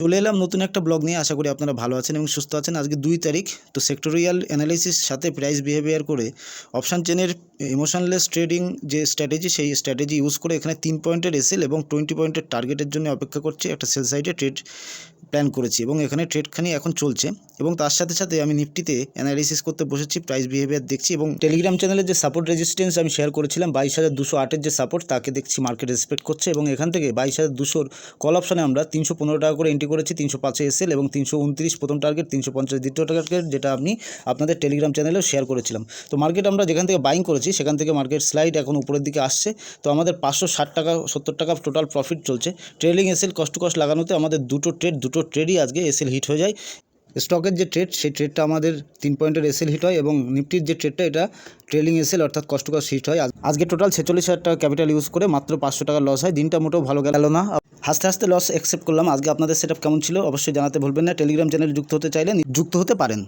চলে এলাম নতুন একটা ব্লগ নিয়ে। আশা করি আপনারা ভালো আছেন এবং সুস্থ আছেন। আজকে 2 তারিখ। তো সেক্টরিয়াল অ্যানালাইসিস সাথে প্রাইস বিহেভিয়ার করে অপশান চেনের ইমোশনলেস ট্রেডিং যে স্ট্র্যাটেজি, সেই স্ট্র্যাটেজি ইউজ করে এখানে 3 পয়েন্টের এসএল এবং 20 পয়েন্টের টার্গেটের জন্য অপেক্ষা করছি। একটা সেল সাইডে ট্রেড প্ল্যান করেছি এবং এখানে ট্রেডখানি এখন চলছে এবং তার সাথে সাথে আমি নিফটিতে অ্যানালাইসিস করতে বসেছি, প্রাইস বিহেভিয়ার দেখছি এবং টেলিগ্রাম চ্যানেলে যে সাপোর্ট রেজিস্ট্যান্স আমি শেয়ার করেছিলাম 22,208-এর যে সাপোর্ট, তাকে দেখছি মার্কেট রেসপেক্ট করছে এবং এখান থেকে 22,200-র কল অপশানে আমরা 315 টাকা করে এন্ট্রি করেছি। 305-এ এসএল এবং 329 প্রথম টার্গেট, 350 দ্বিতীয় টার্গেট, যেটা আমি আপনাদের টেলিগ্রাম চ্যানেলেও শেয়ার করেছিলাম। তো মার্কেট আমরা যেখান থেকে বাইং করেছি সেখান থেকে মার্কেট স্লাইড এখন উপরের দিকে আসছে। তো আমাদের 560 টাকা 70 টাকা টোটাল প্রফিট চলছে। ট্রেলিং এসএল কষ্ট টু কষ্ট লাগানোতে আমাদের দুটো ট্রেডই আজকে এসএল হিট হয়ে যায়। স্টকের যে ট্রেড, সেই ট্রেডটা আমাদের 3 পয়েন্টের এসএল হিট হয় এবং নিফটির যে ট্রেডটা, এটা ট্রেলিং এসএল অর্থাৎ কষ্ট টু কষ্ট হিট হয়। আজকে টোটাল 46,000 টাকা ক্যাপিটাল ইউজ করে মাত্র 500 টাকা লস হয়। দিনটা মোটেও ভালো গেল না। হাসতে হাসতে লস অ্যাকসেপ্ট করলাম। আজকে আপনাদের সেটআপ কেমন ছিল অবশ্যই জানাতে ভুলবেন না। টেলিগ্রাম চ্যানেল যুক্ত হতে চাইলে যুক্ত হতে পারেন।